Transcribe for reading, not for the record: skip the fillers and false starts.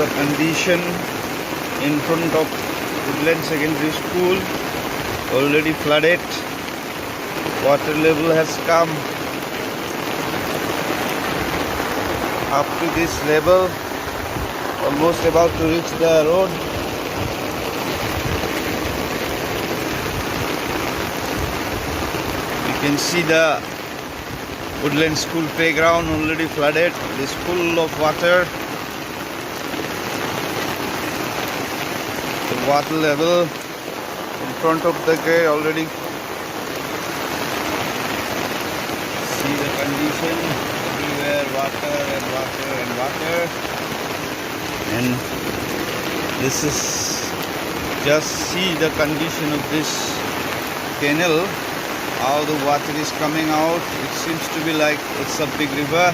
the condition in front of Woodland Secondary School. Already flooded. Water level has come up to this level, almost about to reach the road. You can see the Woodland School playground already flooded. It is full of water. The water level in front of the gate already. See the condition, everywhere water and water and water. And this is, just see the condition of this canal, how the water is coming out. It seems to be like it's a big river.